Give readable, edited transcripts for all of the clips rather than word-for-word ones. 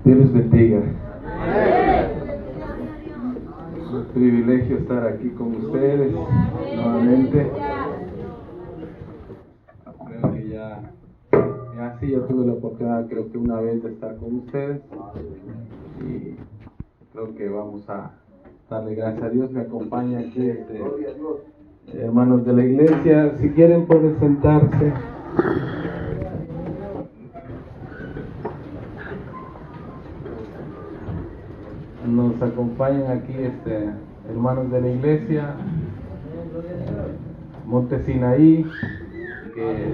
Dios les bendiga. Es un privilegio estar aquí con ustedes nuevamente. Creo que ya tuve la oportunidad, creo que una vez, de estar con ustedes. Y creo que vamos a darle gracias a Dios. Me acompaña aquí hermanos de la iglesia. Si quieren pueden sentarse. Nos acompañan aquí hermanos de la iglesia, Monte Sinaí, que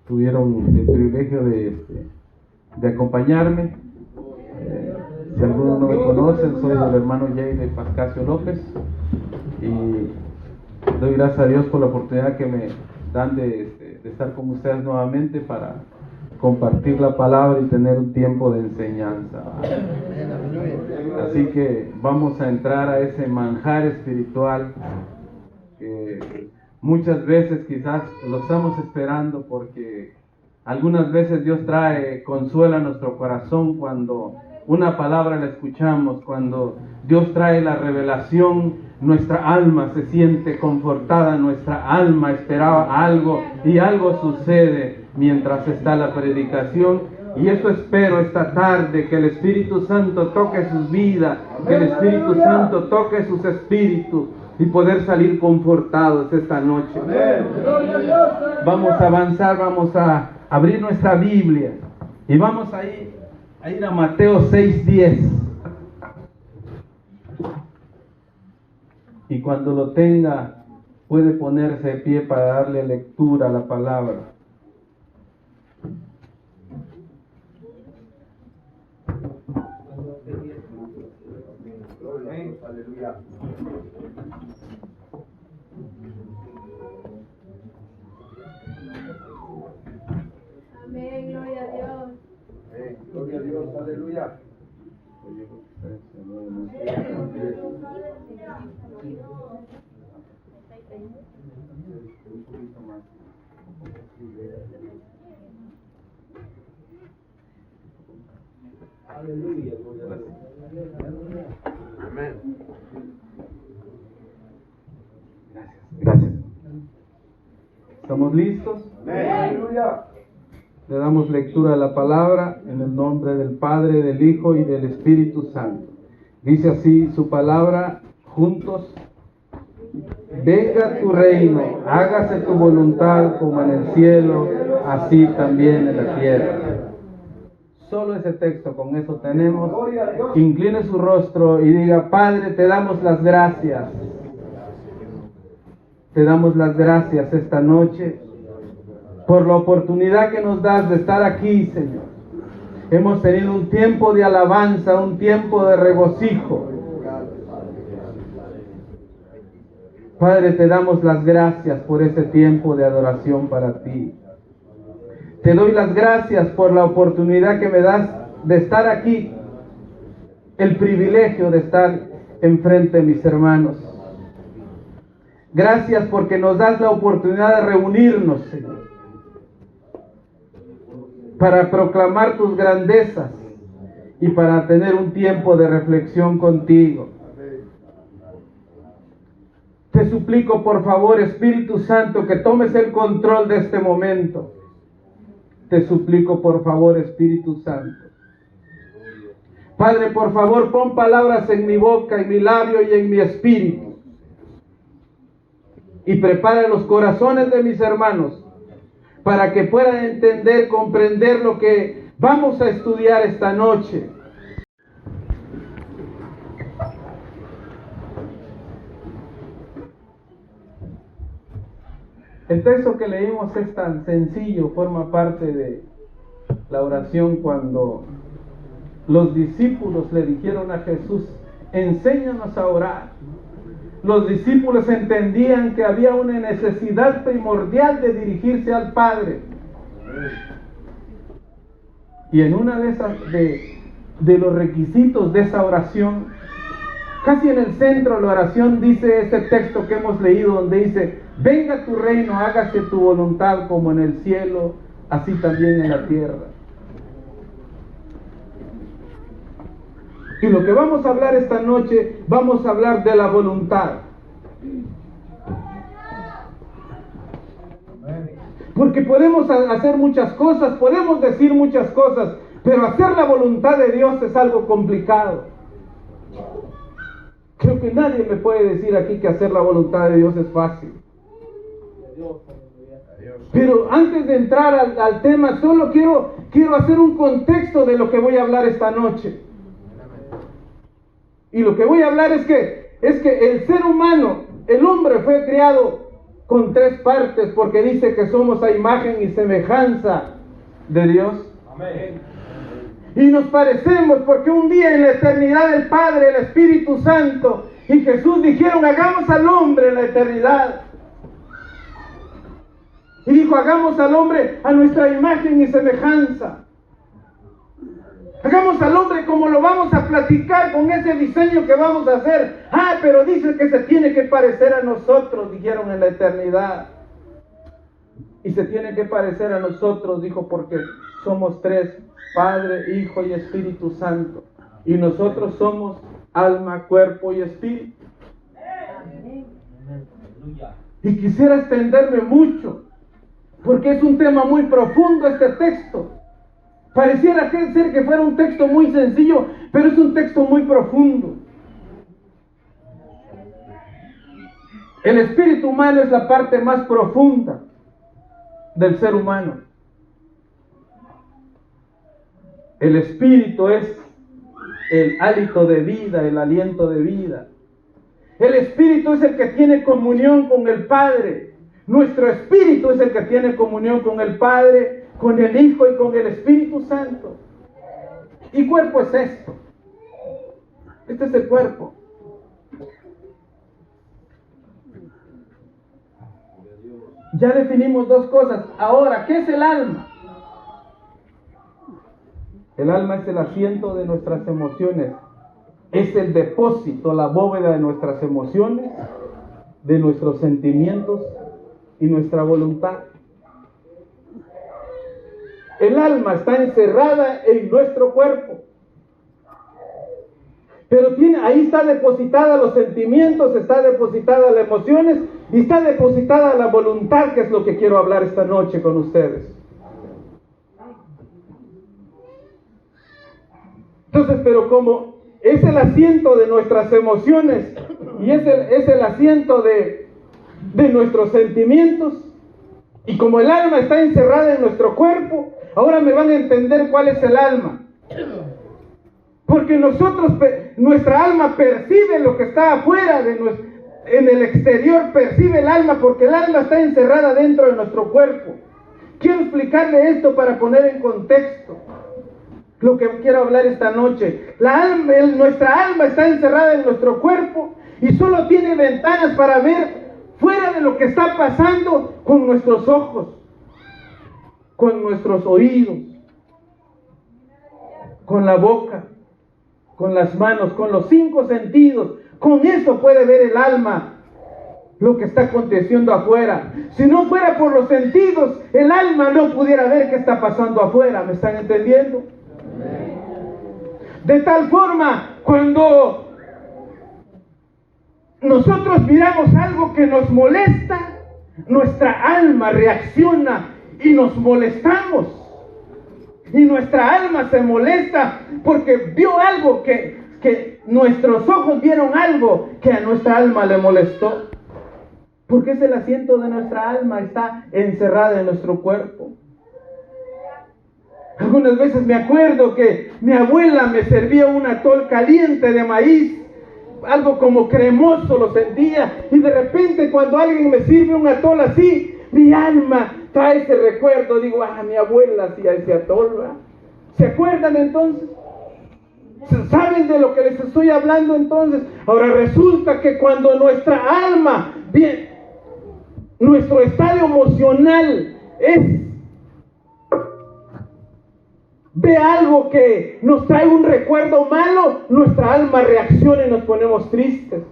tuvieron el privilegio de acompañarme. Si algunos no me conocen, soy el hermano Jay de Pascasio López y doy gracias a Dios por la oportunidad que me dan de estar con ustedes nuevamente para compartir la palabra y tener un tiempo de enseñanza. Así que vamos a entrar a ese manjar espiritual que muchas veces quizás lo estamos esperando, porque algunas veces Dios trae consuelo a nuestro corazón cuando una palabra la escuchamos. Cuando Dios trae la revelación, nuestra alma se siente confortada, nuestra alma esperaba algo y algo sucede mientras está la predicación. Y eso espero esta tarde, que el Espíritu Santo toque sus vidas, que el Espíritu Santo toque sus espíritus y poder salir confortados esta noche. Vamos a avanzar, vamos a abrir nuestra Biblia y vamos a ir a Mateo 6:10. Y cuando lo tenga, puede ponerse de pie para darle lectura a la palabra. Aleluya. Amén, gloria a Dios. Gloria a Dios, aleluya. Aleluya. Amén. Gracias. ¿Estamos listos? Aleluya. Le damos lectura a la palabra en el nombre del Padre, del Hijo y del Espíritu Santo. Dice así su palabra, juntos: venga tu reino, hágase tu voluntad como en el cielo, así también en la tierra. Solo ese texto, con eso tenemos. Incline su rostro y diga: Padre, te damos las gracias. Te damos las gracias esta noche por la oportunidad que nos das de estar aquí, Señor. Hemos tenido un tiempo de alabanza, un tiempo de regocijo. Padre, te damos las gracias por ese tiempo de adoración para ti. Te doy las gracias por la oportunidad que me das de estar aquí, el privilegio de estar enfrente de mis hermanos. Gracias porque nos das la oportunidad de reunirnos, Señor, para proclamar tus grandezas y para tener un tiempo de reflexión contigo. Te suplico, por favor, Espíritu Santo, que tomes el control de este momento. Te suplico, por favor, Espíritu Santo. Padre, por favor, pon palabras en mi boca, en mi labio y en mi espíritu. Y prepara los corazones de mis hermanos para que puedan entender, comprender lo que vamos a estudiar esta noche. El texto que leímos es tan sencillo, forma parte de la oración cuando los discípulos le dijeron a Jesús: enséñanos a orar. Los discípulos entendían que había una necesidad primordial de dirigirse al Padre. Y en una de esas de los requisitos de esa oración, casi en el centro de la oración, dice este texto que hemos leído, donde dice: venga tu reino, hágase tu voluntad como en el cielo, así también en la tierra. Y lo que vamos a hablar esta noche, vamos a hablar de la voluntad. Porque podemos hacer muchas cosas, podemos decir muchas cosas, pero hacer la voluntad de Dios es algo complicado. Creo que nadie me puede decir aquí que hacer la voluntad de Dios es fácil. Pero antes de entrar al tema, solo quiero hacer un contexto de lo que voy a hablar esta noche. Y lo que voy a hablar es que el ser humano, el hombre fue creado con 3 partes, porque dice que somos a imagen y semejanza de Dios. Amén. Y nos parecemos porque un día en la eternidad el Padre, el Espíritu Santo y Jesús dijeron: hagamos al hombre en la eternidad. Y dijo: hagamos al hombre a nuestra imagen y semejanza. Hagamos al hombre como lo vamos a platicar con ese diseño que vamos a hacer. Pero dice que se tiene que parecer a nosotros, dijeron en la eternidad. Y se tiene que parecer a nosotros, dijo, porque somos 3, Padre, Hijo y Espíritu Santo. Y nosotros somos alma, cuerpo y espíritu. Y quisiera extenderme mucho, porque es un tema muy profundo este texto. Pareciera ser que fuera un texto muy sencillo, pero es un texto muy profundo. El espíritu humano es la parte más profunda del ser humano. El espíritu es el hálito de vida, el aliento de vida. El espíritu es el que tiene comunión con el Padre. Nuestro espíritu es el que tiene comunión con el Padre, con el Hijo y con el Espíritu Santo. Y cuerpo es esto. Este es el cuerpo. Ya definimos 2 cosas. Ahora, ¿qué es el alma? El alma es el asiento de nuestras emociones. Es el depósito, la bóveda de nuestras emociones, de nuestros sentimientos y nuestra voluntad. El alma está encerrada en nuestro cuerpo. Pero ahí está depositada los sentimientos, está depositada las emociones y está depositada la voluntad, que es lo que quiero hablar esta noche con ustedes. Entonces, pero como es el asiento de nuestras emociones y es el asiento de nuestros sentimientos, y como el alma está encerrada en nuestro cuerpo, ahora me van a entender cuál es el alma. Porque nuestra alma percibe lo que está afuera en el exterior, percibe el alma, porque el alma está encerrada dentro de nuestro cuerpo. Quiero explicarle esto para poner en contexto lo que quiero hablar esta noche. Nuestra alma está encerrada en nuestro cuerpo y solo tiene ventanas para ver fuera de lo que está pasando con nuestros ojos, con nuestros oídos, con la boca, con las manos, con los 5 sentidos. Con eso puede ver el alma lo que está aconteciendo afuera. Si no fuera por los sentidos, el alma no pudiera ver qué está pasando afuera. ¿Me están entendiendo? De tal forma, cuando nosotros miramos algo que nos molesta, nuestra alma reacciona y nos molestamos. Y nuestra alma se molesta porque vio algo que nuestros ojos vieron algo que a nuestra alma le molestó. Porque es el asiento de nuestra alma, está encerrada en nuestro cuerpo. Algunas veces me acuerdo que mi abuela me servía un atol caliente de maíz, algo como cremoso lo sentía, y de repente cuando alguien me sirve un atol así, mi alma trae ese recuerdo. Digo, mi abuela hacía ese atol, ¿verdad? ¿Se acuerdan entonces? ¿Saben de lo que les estoy hablando entonces? Ahora resulta que cuando nuestra alma, bien, nuestro estado emocional ve algo que nos trae un recuerdo malo, nuestra alma reacciona y nos ponemos tristes.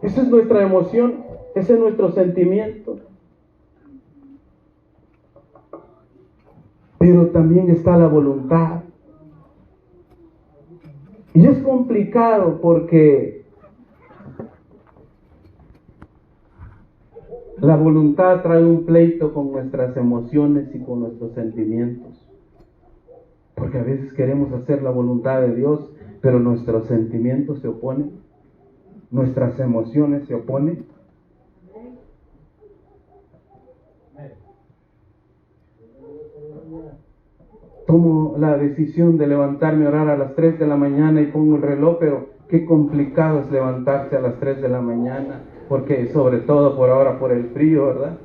Esa es nuestra emoción, ese es nuestro sentimiento. Pero también está la voluntad. Y es complicado porque la voluntad trae un pleito con nuestras emociones y con nuestros sentimientos. Porque a veces queremos hacer la voluntad de Dios, pero nuestros sentimientos se oponen, nuestras emociones se oponen. Tomo la decisión de levantarme a orar a las 3 de la mañana y pongo el reloj, pero qué complicado es levantarse a las 3 de la mañana, porque sobre todo por ahora por el frío, ¿verdad?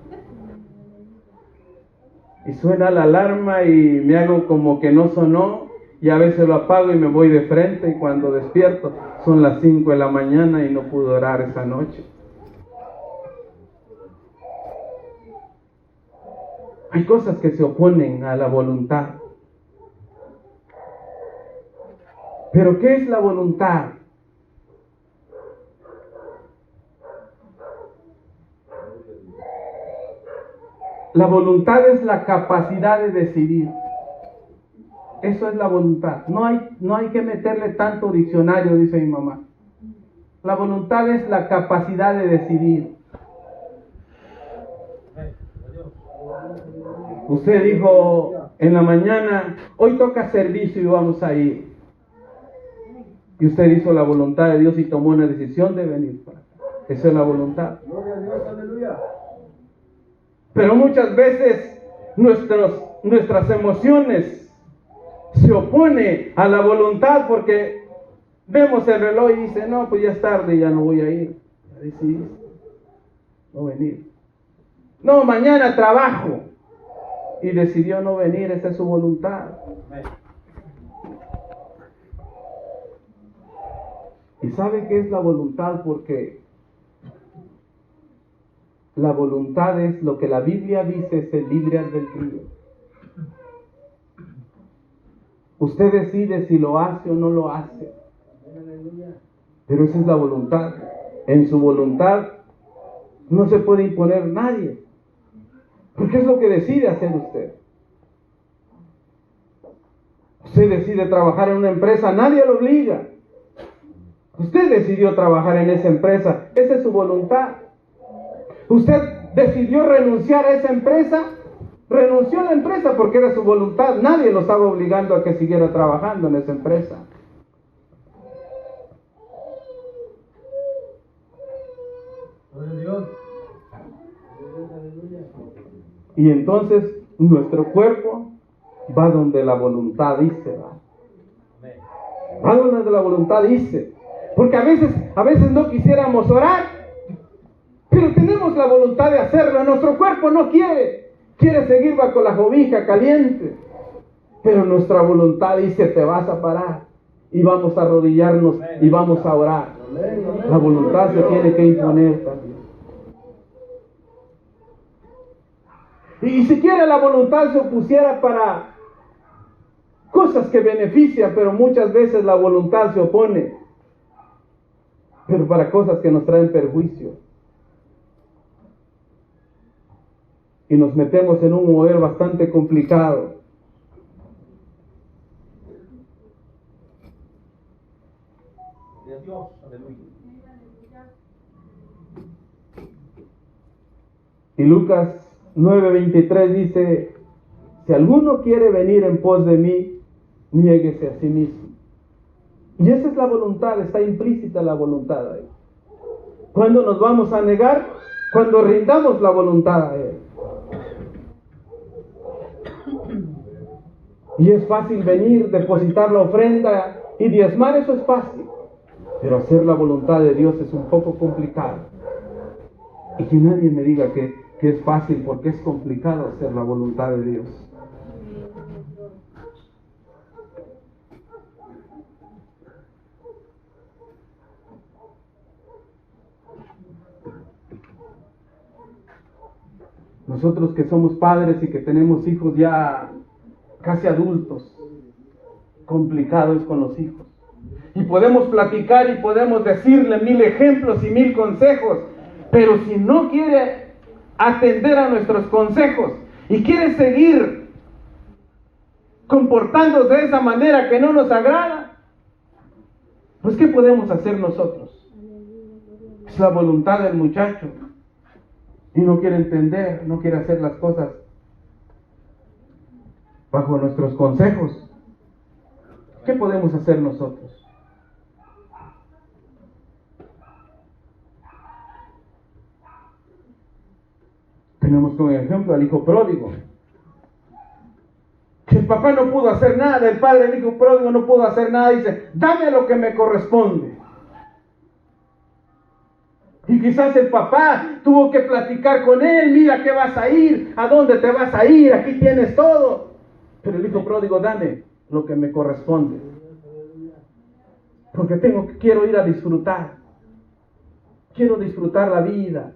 Y suena la alarma y me hago como que no sonó, y a veces lo apago y me voy de frente, y cuando despierto son las 5 de la mañana y no pude orar esa noche. Hay cosas que se oponen a la voluntad. ¿Pero qué es la voluntad? La voluntad es la capacidad de decidir. Eso es la voluntad. No hay que meterle tanto diccionario, dice mi mamá. La voluntad es la capacidad de decidir. Usted dijo en la mañana, hoy toca servicio y vamos a ir. Y usted hizo la voluntad de Dios y tomó una decisión de venir para acá. Eso es la voluntad. Gloria a Dios, aleluya. Pero muchas veces nuestras emociones se oponen a la voluntad porque vemos el reloj y dice, no, pues ya es tarde, ya no voy a ir. Ya decidí no venir. No, mañana trabajo. Y decidió no venir, esa es su voluntad. ¿Y sabe qué es la voluntad? Porque la voluntad es lo que la Biblia dice, se libre albedrío. Usted decide si lo hace o no lo hace. Pero esa es la voluntad. En su voluntad no se puede imponer nadie. Porque es lo que decide hacer usted. Usted decide trabajar en una empresa, nadie lo obliga. Usted decidió trabajar en esa empresa, esa es su voluntad. Usted decidió renunciar a esa empresa, renunció a la empresa porque era su voluntad. Nadie lo estaba obligando a que siguiera trabajando en esa empresa. Y entonces nuestro cuerpo va donde la voluntad dice, va donde la voluntad dice. Porque a veces no quisiéramos orar, pero tenemos la voluntad de hacerlo. Nuestro cuerpo no quiere seguir bajo la cobija caliente, pero nuestra voluntad dice, te vas a parar y vamos a arrodillarnos y vamos a orar. La voluntad se tiene que imponer también. Y siquiera la voluntad se opusiera para cosas que benefician, pero muchas veces la voluntad se opone, pero para cosas que nos traen perjuicio. Y nos metemos en un mover bastante complicado. Y Lucas 9:23 dice, si alguno quiere venir en pos de mí, niéguese a sí mismo. Y esa es la voluntad, está implícita la voluntad ahí. ¿Cuándo nos vamos a negar? Cuando rindamos la voluntad a Él. Y es fácil venir, depositar la ofrenda y diezmar, eso es fácil. Pero hacer la voluntad de Dios es un poco complicado. Y que nadie me diga que es fácil, porque es complicado hacer la voluntad de Dios. Nosotros que somos padres y que tenemos hijos ya casi adultos, complicado es con los hijos. Y podemos platicar y podemos decirle 1000 ejemplos y 1000 consejos, pero si no quiere atender a nuestros consejos y quiere seguir comportándose de esa manera que no nos agrada, Pues, ¿qué podemos hacer nosotros? Es la voluntad del muchacho. Y no quiere entender, no quiere hacer las cosas bajo nuestros consejos. ¿Qué podemos hacer nosotros? Tenemos como ejemplo al hijo pródigo. Que el papá no pudo hacer nada, el padre del hijo pródigo no pudo hacer nada, dice, dame lo que me corresponde. Y quizás el papá tuvo que platicar con él, mira, ¿qué vas a ir? ¿A dónde te vas a ir? Aquí tienes todo. Pero el hijo pródigo, dame lo que me corresponde. Porque quiero ir a disfrutar. Quiero disfrutar la vida.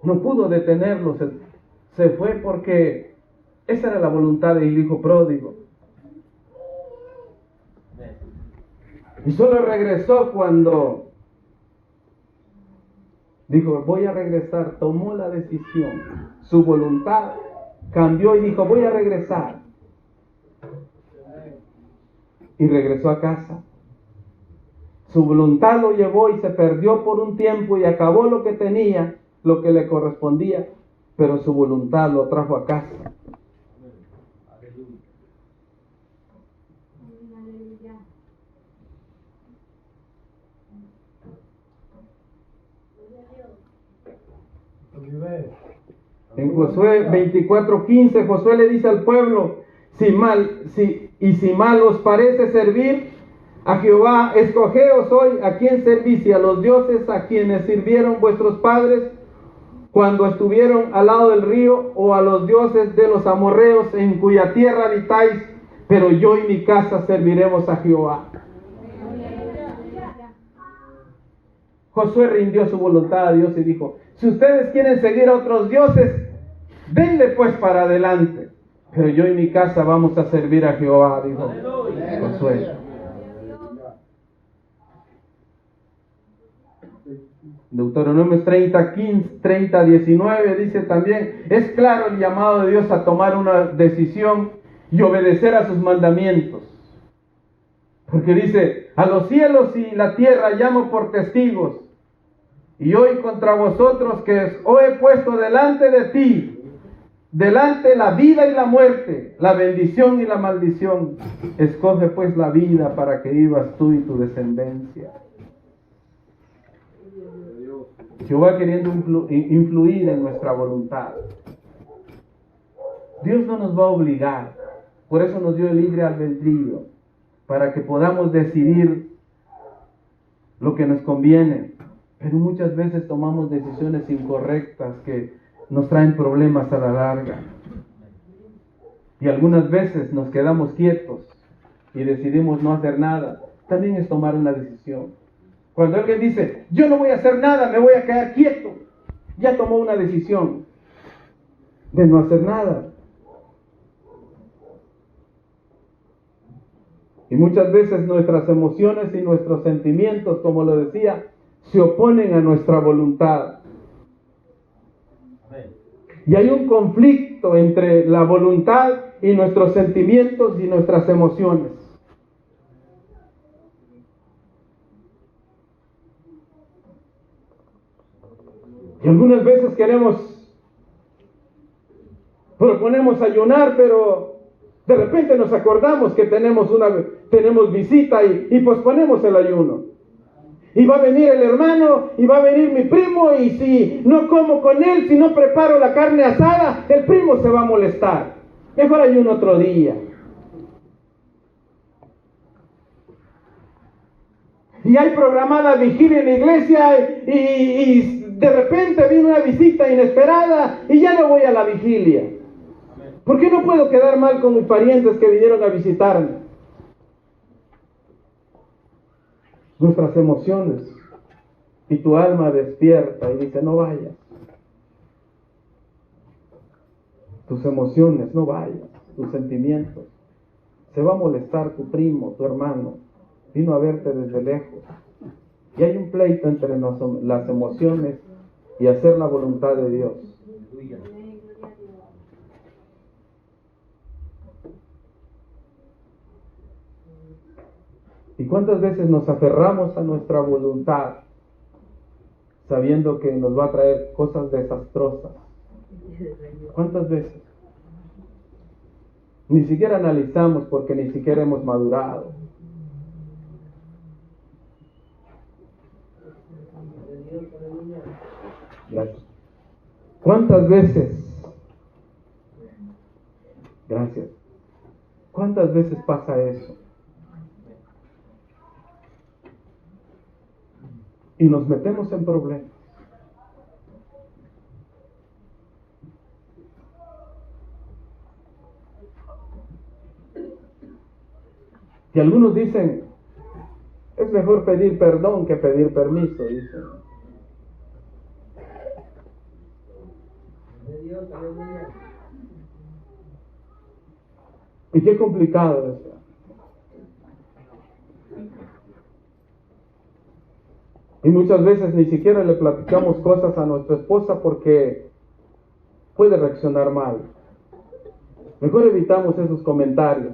No pudo detenerlo, se fue porque esa era la voluntad del hijo pródigo. Y solo regresó cuando dijo, voy a regresar. Tomó la decisión, su voluntad cambió y dijo, voy a regresar. Y regresó a casa. Su voluntad lo llevó y se perdió por un tiempo y acabó lo que tenía, lo que le correspondía, pero su voluntad lo trajo a casa. En Josué 24:15, Josué le dice al pueblo, si mal os parece servir a Jehová, escogeos hoy a quién servís, si a los dioses a quienes sirvieron vuestros padres cuando estuvieron al lado del río, o a los dioses de los amorreos en cuya tierra habitáis, pero yo y mi casa serviremos a Jehová. Josué rindió su voluntad a Dios y dijo, si ustedes quieren seguir a otros dioses, denle pues para adelante, pero yo y mi casa vamos a servir a Jehová, dijo Josué. Deuteronomio 30:19 dice también, es claro el llamado de Dios a tomar una decisión y obedecer a sus mandamientos. Porque dice, a los cielos y la tierra llamo por testigos, y hoy contra vosotros que os he puesto delante de ti, delante la vida y la muerte, la bendición y la maldición. Escoge pues la vida para que vivas tú y tu descendencia. Jehová queriendo influir en nuestra voluntad. Dios no nos va a obligar, por eso nos dio el libre albedrío, para que podamos decidir lo que nos conviene. Pero muchas veces tomamos decisiones incorrectas que nos traen problemas a la larga. Y algunas veces nos quedamos quietos y decidimos no hacer nada. También es tomar una decisión. Cuando alguien dice, yo no voy a hacer nada, me voy a quedar quieto, ya tomó una decisión de no hacer nada. Y muchas veces nuestras emociones y nuestros sentimientos, como lo decía, se oponen a nuestra voluntad. Y hay un conflicto entre la voluntad y nuestros sentimientos y nuestras emociones. Y algunas veces proponemos ayunar, pero de repente nos acordamos que tenemos visita y posponemos el ayuno. Y va a venir el hermano, y va a venir mi primo, y si no como con él, si no preparo la carne asada, el primo se va a molestar. Mejor ayuno otro día. Y hay programada vigilia en la iglesia, y de repente viene una visita inesperada, y ya no voy a la vigilia. ¿Por qué no puedo quedar mal con mis parientes que vinieron a visitarme? Nuestras emociones, y tu alma despierta y dice, no vayas. Tus emociones, no vayas. Tus sentimientos. Se va a molestar tu primo, tu hermano. Vino a verte desde lejos. Y hay un pleito entre las emociones y hacer la voluntad de Dios. ¿Y cuántas veces nos aferramos a nuestra voluntad, sabiendo que nos va a traer cosas desastrosas? ¿Cuántas veces? Ni siquiera analizamos porque ni siquiera hemos madurado. Gracias. ¿Cuántas veces? Gracias. ¿Cuántas veces pasa eso? Y nos metemos en problemas. Y algunos dicen, es mejor pedir perdón que pedir permiso, dicen. Y qué complicado es. Y muchas veces ni siquiera le platicamos cosas a nuestra esposa porque puede reaccionar mal. Mejor evitamos esos comentarios.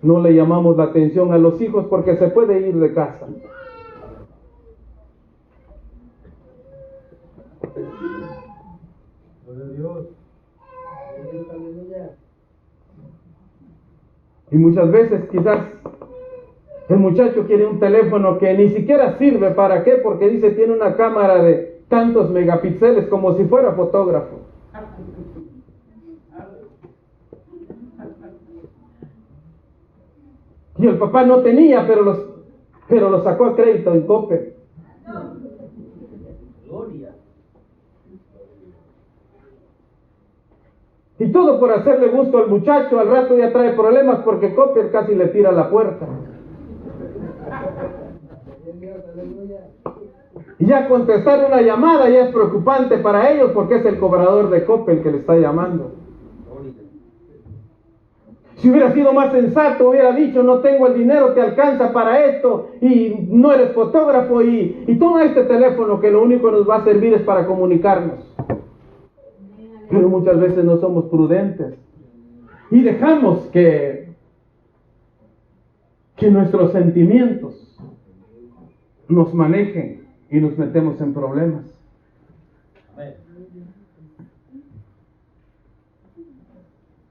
No le llamamos la atención a los hijos porque se puede ir de casa. Y muchas veces quizás el muchacho quiere un teléfono que ni siquiera sirve. ¿Para qué? Porque dice tiene una cámara de tantos megapíxeles, como si fuera fotógrafo. Y el papá no tenía, pero lo sacó a crédito en Coppel. Y todo por hacerle gusto al muchacho. Al rato ya trae problemas porque Coppel casi le tira la puerta. Y ya contestar una llamada ya es preocupante para ellos porque es el cobrador de Coppel que le está llamando. Si hubiera sido más sensato, hubiera dicho, no tengo el dinero que alcanza para esto, y no eres fotógrafo, y toma este teléfono que lo único que nos va a servir es para comunicarnos. Pero muchas veces no somos prudentes y dejamos que nuestros sentimientos nos manejen y nos metemos en problemas.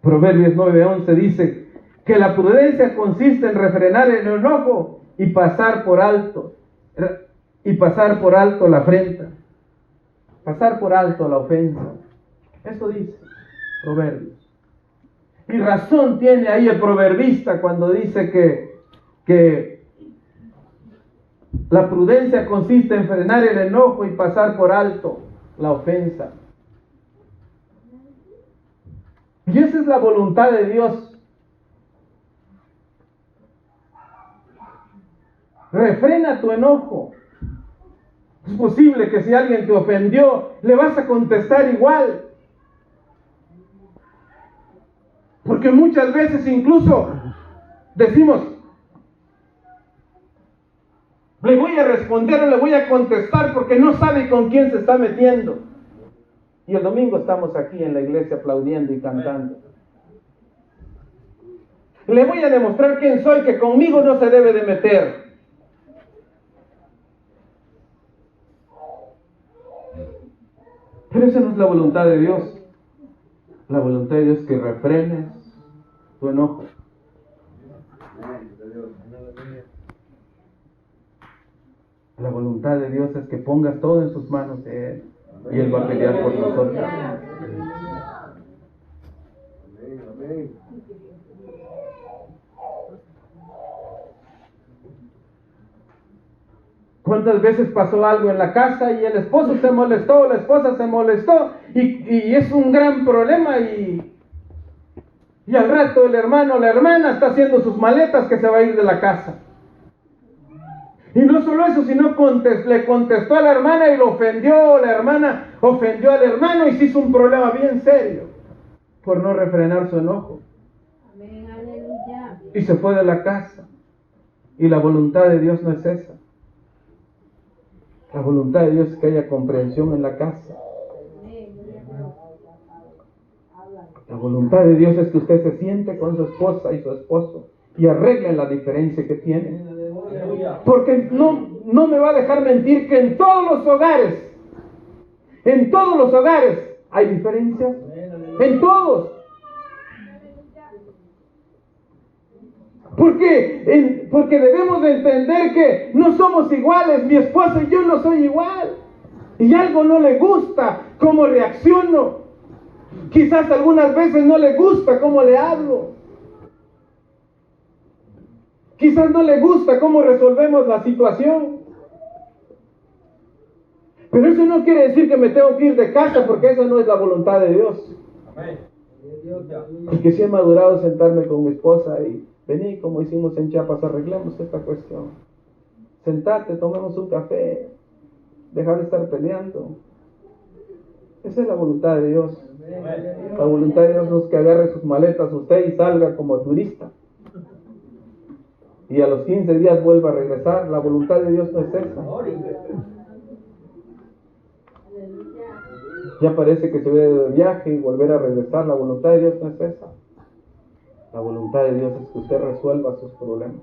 Proverbios 9:11 dice que la prudencia consiste en refrenar el enojo y pasar por alto la afrenta, pasar por alto la ofensa. Eso dice Proverbios. Y razón tiene ahí el proverbista cuando dice que la prudencia consiste en frenar el enojo y pasar por alto la ofensa. Y esa es la voluntad de Dios. Refrena tu enojo. Es posible que si alguien te ofendió, le vas a contestar igual. Porque muchas veces incluso decimos, le voy a responder o le voy a contestar porque no sabe con quién se está metiendo. Y el domingo estamos aquí en la iglesia aplaudiendo y cantando. Le voy a demostrar quién soy, que conmigo no se debe de meter. Pero esa no es la voluntad de Dios. La voluntad de Dios es que refrenes tu enojo. La voluntad de Dios es que pongas todo en sus manos de Él. Y Él va a pelear por nosotros. ¿Cuántas veces pasó algo en la casa y el esposo se molestó, la esposa se molestó y es un gran problema y al rato el hermano o la hermana está haciendo sus maletas que se va a ir de la casa? Y no solo eso, sino le contestó a la hermana y lo ofendió, la hermana ofendió al hermano y se hizo un problema bien serio por no refrenar su enojo. Amén, aleluya. Y se fue de la casa. Y la voluntad de Dios no es esa. La voluntad de Dios es que haya comprensión en la casa. La voluntad de Dios es que usted se siente con su esposa y su esposo y arreglen la diferencia que tienen. Porque no me va a dejar mentir que en todos los hogares hay diferencias. En todos. Porque debemos de entender que no somos iguales. Mi esposa y yo no soy igual. Y algo no le gusta cómo reacciono. Quizás algunas veces no le gusta cómo le hablo. Quizás no le gusta cómo resolvemos la situación. Pero eso no quiere decir que me tengo que ir de casa, porque esa no es la voluntad de Dios. Y que si he madurado sentarme con mi esposa y vení, como hicimos en Chiapas, arreglemos esta cuestión. Sentate, tomemos un café, dejar de estar peleando. Esa es la voluntad de Dios. La voluntad de Dios no es que agarre sus maletas usted y salga como turista y a los 15 días vuelva a regresar. La voluntad de Dios no es esa. Ya parece que se hubiera ido de viaje y volver a regresar. La voluntad de Dios no es esa. La voluntad de Dios es que usted resuelva sus problemas.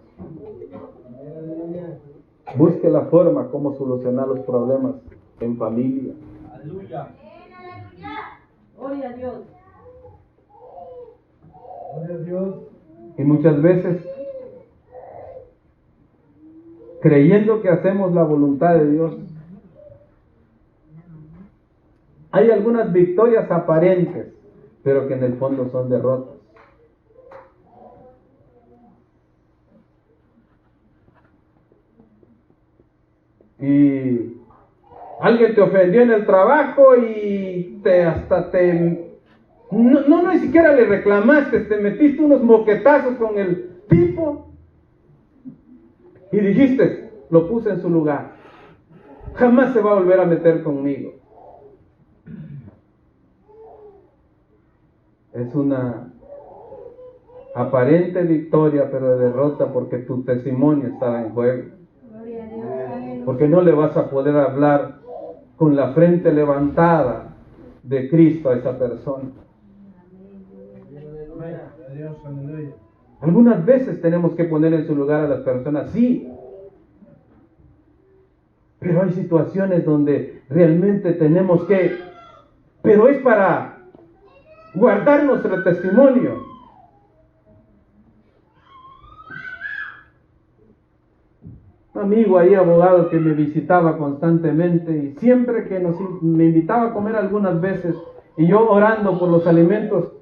Busque la forma como solucionar los problemas en familia. Aleluya. Gloria a Dios. Gloria a Dios. Y muchas veces, creyendo que hacemos la voluntad de Dios, hay algunas victorias aparentes, pero que en el fondo son derrotas. Y alguien te ofendió en el trabajo y no ni siquiera le reclamaste, te metiste unos moquetazos con el tipo y dijiste, lo puse en su lugar, jamás se va a volver a meter conmigo. Es una aparente victoria, pero de derrota, porque tu testimonio estaba en juego. Gloria a Dios. Porque no le vas a poder hablar con la frente levantada de Cristo a esa persona. Algunas veces tenemos que poner en su lugar a las personas, sí. Pero hay situaciones donde realmente tenemos que, pero es para guardar nuestro testimonio. Un amigo ahí, abogado, que me visitaba constantemente y siempre que me invitaba a comer algunas veces y yo orando por los alimentos,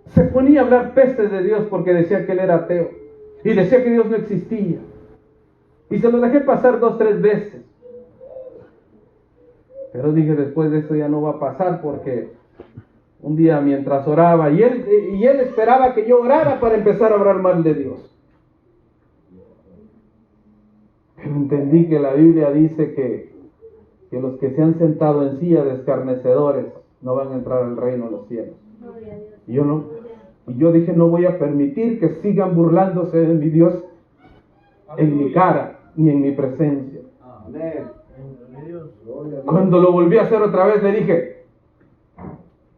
se ponía a hablar pestes de Dios porque decía que él era ateo y decía que Dios no existía. Y se lo dejé pasar 2, 3 veces. Pero dije, después de esto ya no va a pasar, porque un día mientras oraba, y él esperaba que yo orara para empezar a hablar mal de Dios. Pero entendí que la Biblia dice que los que se han sentado en silla de escarnecedores no van a entrar al reino de los cielos. Y yo dije, no voy a permitir que sigan burlándose de mi Dios en mi cara ni en mi presencia. Amén. Cuando lo volví a hacer otra vez, le dije,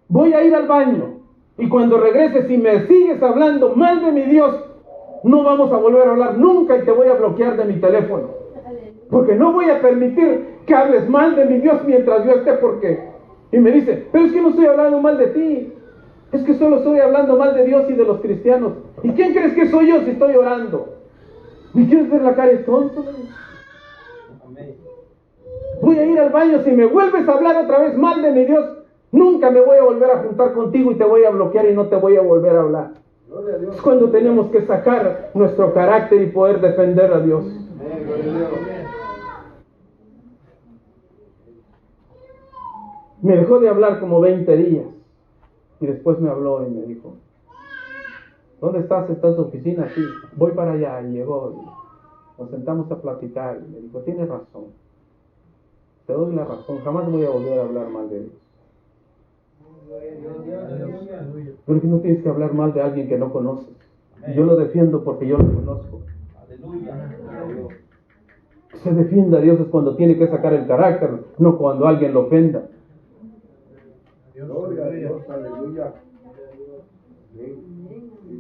voy a ir al baño, y cuando regreses, si me sigues hablando mal de mi Dios, no vamos a volver a hablar nunca y te voy a bloquear de mi teléfono, porque no voy a permitir que hables mal de mi Dios mientras yo esté. Porque y me dice, pero es que no estoy hablando mal de ti, es que solo estoy hablando mal de Dios y de los cristianos. ¿Y quién crees que soy yo si estoy orando? ¿Me quieres ver la cara de tonto? Voy a ir al baño, si me vuelves a hablar otra vez mal de mi Dios, nunca me voy a volver a juntar contigo y te voy a bloquear y no te voy a volver a hablar. Es cuando tenemos que sacar nuestro carácter y poder defender a Dios. Me dejó de hablar como 20 días y después me habló y me dijo, ¿dónde estás? ¿Estás en su oficina? Sí, voy para allá. Y llegó y nos sentamos a platicar y me dijo, tienes razón, te doy la razón, jamás voy a volver a hablar mal de Dios. Pero es que no tienes que hablar mal de alguien que no conoces. Y yo lo defiendo porque yo lo conozco. Se defiende a Dios es cuando tiene que sacar el carácter, no cuando alguien lo ofenda.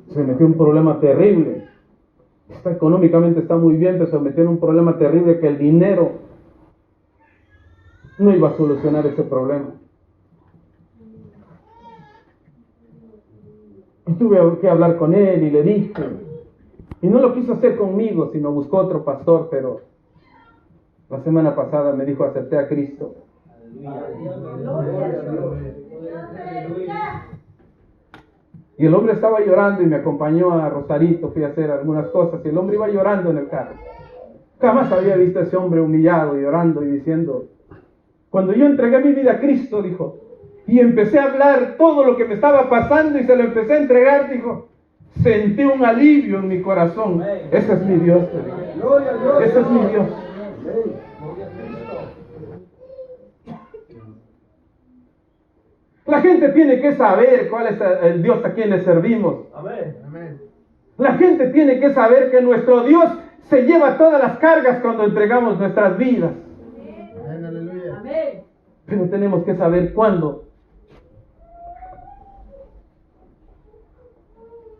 Se metió un problema terrible económicamente está muy bien, pero se metió en un problema terrible que el dinero no iba a solucionar ese problema. Y tuve que hablar con él y le dije, y no lo quiso hacer conmigo, sino buscó otro pastor, pero la semana pasada me dijo, acepté a Cristo. Y el hombre estaba llorando y me acompañó a Rosarito, fui a hacer algunas cosas y el hombre iba llorando en el carro. Jamás había visto a ese hombre humillado, llorando y diciendo, cuando yo entregué mi vida a Cristo, dijo, y empecé a hablar todo lo que me estaba pasando y se lo empecé a entregar, dijo, sentí un alivio en mi corazón. Ese es mi Dios, ese es mi Dios. La gente tiene que saber cuál es el Dios a quien le servimos. Amén. La gente tiene que saber que nuestro Dios se lleva todas las cargas cuando entregamos nuestras vidas. Amén, aleluya. Amén. Pero tenemos que saber cuándo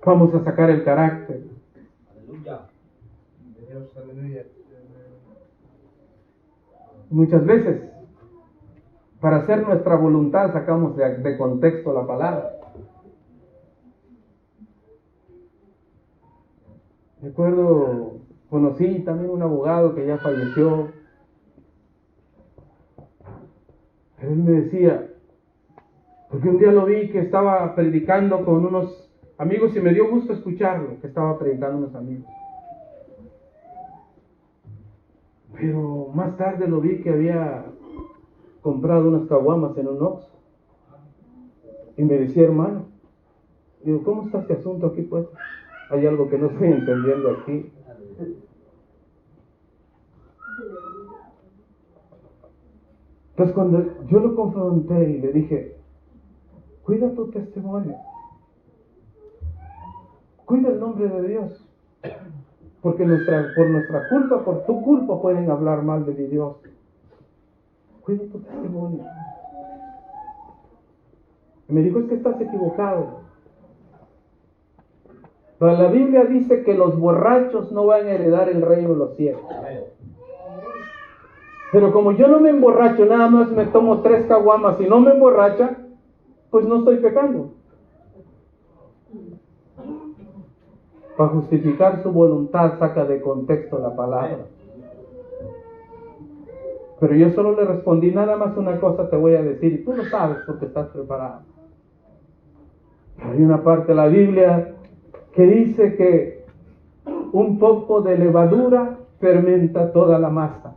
vamos a sacar el carácter. Aleluya. Dios, aleluya. Muchas veces, para hacer nuestra voluntad, sacamos de contexto la palabra. Recuerdo, conocí también un abogado que ya falleció. Él me decía, porque un día lo vi que estaba predicando con unos amigos y me dio gusto escucharlo, que estaba predicando unos amigos. Pero más tarde lo vi que había comprado unas caguamas en un Oxxo. Y me decía, hermano, digo, ¿cómo está este asunto aquí pues? Hay algo que no estoy entendiendo aquí. Entonces cuando yo lo confronté y le dije, cuida tu testimonio, cuida el nombre de Dios, porque por nuestra culpa, por tu culpa pueden hablar mal de mi Dios. Cuida tu testimonio. Y me dijo, es que estás equivocado. Pero la Biblia dice que los borrachos no van a heredar el reino de los cielos. Pero como yo no me emborracho, nada más me tomo 3 caguamas y no me emborracha, pues no estoy pecando. Para justificar su voluntad saca de contexto la palabra. Pero yo solo le respondí, nada más una cosa te voy a decir, y tú lo sabes porque estás preparado. Hay una parte de la Biblia que dice que un poco de levadura fermenta toda la masa.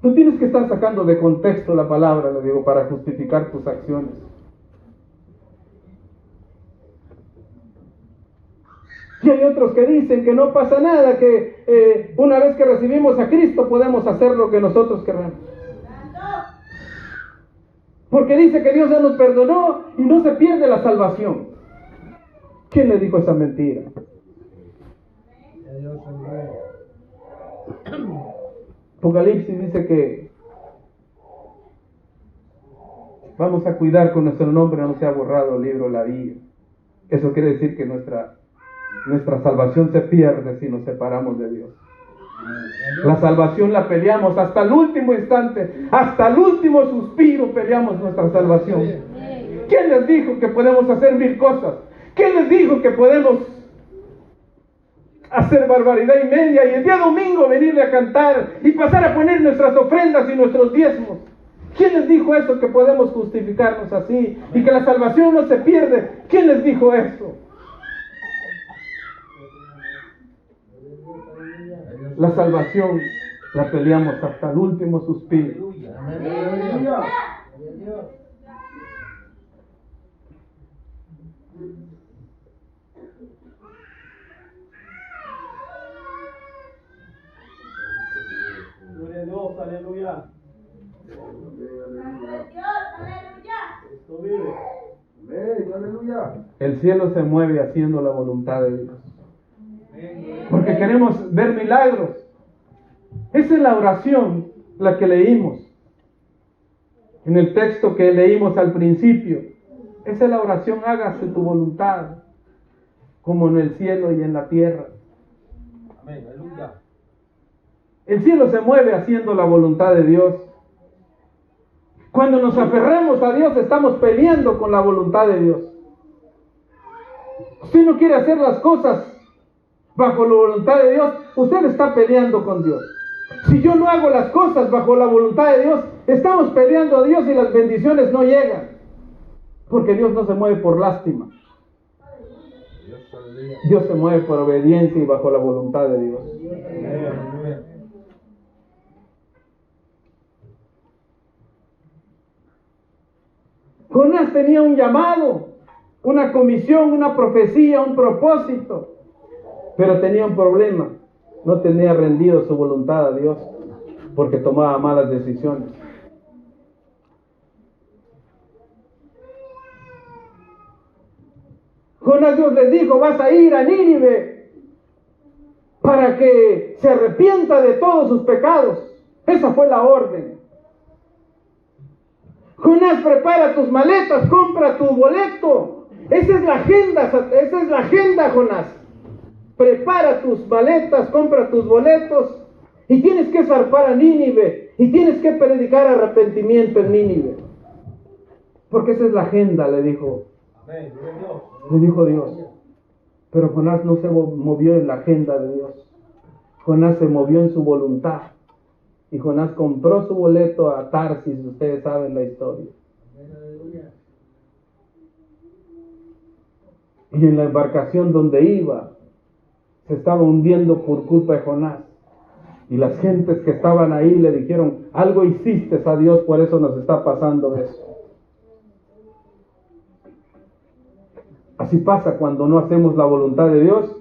Tú tienes que estar sacando de contexto la palabra, le digo, para justificar tus acciones. Y hay otros que dicen que no pasa nada, que una vez que recibimos a Cristo podemos hacer lo que nosotros queramos. Porque dice que Dios ya nos perdonó y no se pierde la salvación. ¿Quién le dijo esa mentira? Apocalipsis dice que vamos a cuidar que nuestro nombre no sea borrado del libro de la vida. Eso quiere decir que nuestra salvación se pierde si nos separamos de Dios. La salvación la peleamos hasta el último instante, hasta el último suspiro peleamos nuestra salvación. ¿Quién les dijo que podemos hacer 1000 cosas? ¿Quién les dijo que podemos hacer barbaridad y media y el día domingo venirle a cantar y pasar a poner nuestras ofrendas y nuestros diezmos? ¿Quién les dijo eso, que podemos justificarnos así y que la salvación no se pierde? ¿Quién les dijo eso? La salvación la peleamos hasta el último suspiro. Gloria a Dios, aleluya. Cristo vive. Amén, aleluya. El cielo se mueve haciendo la voluntad de Dios. Porque queremos ver milagros. Esa es la oración, la que leímos en el texto que leímos al principio. Esa es la oración, hágase tu voluntad. como en el cielo y en la tierra. Amén, aleluya. El cielo se mueve haciendo la voluntad de Dios. Cuando nos aferramos a Dios, estamos peleando con la voluntad de Dios. Usted no quiere hacer las cosas bajo la voluntad de Dios, usted está peleando con Dios. Si yo no hago las cosas bajo la voluntad de Dios, estamos peleando a Dios y las bendiciones no llegan. Porque Dios no se mueve por lástima. Dios se mueve por obediencia y bajo la voluntad de Dios. Jonás tenía un llamado, una comisión, una profecía, un propósito, pero tenía un problema. No tenía rendido su voluntad a Dios porque tomaba malas decisiones. Jonás, Dios les dijo: vas a ir a Nínive para que se arrepienta de todos sus pecados. Esa fue la orden. Jonás, prepara tus maletas, compra tu boleto. Esa es la agenda, Jonás. Prepara tus maletas, compra tus boletos y tienes que zarpar a Nínive y tienes que predicar arrepentimiento en Nínive. Porque esa es la agenda, le dijo. Amén. Le dijo Dios. Pero Jonás no se movió en la agenda de Dios. Jonás se movió en su voluntad. Y Jonás compró su boleto a Tarsis, ustedes saben la historia. Y en la embarcación donde iba, se estaba hundiendo por culpa de Jonás. Y las gentes que estaban ahí le dijeron: algo hiciste a Dios, por eso nos está pasando eso. Así pasa cuando no hacemos la voluntad de Dios,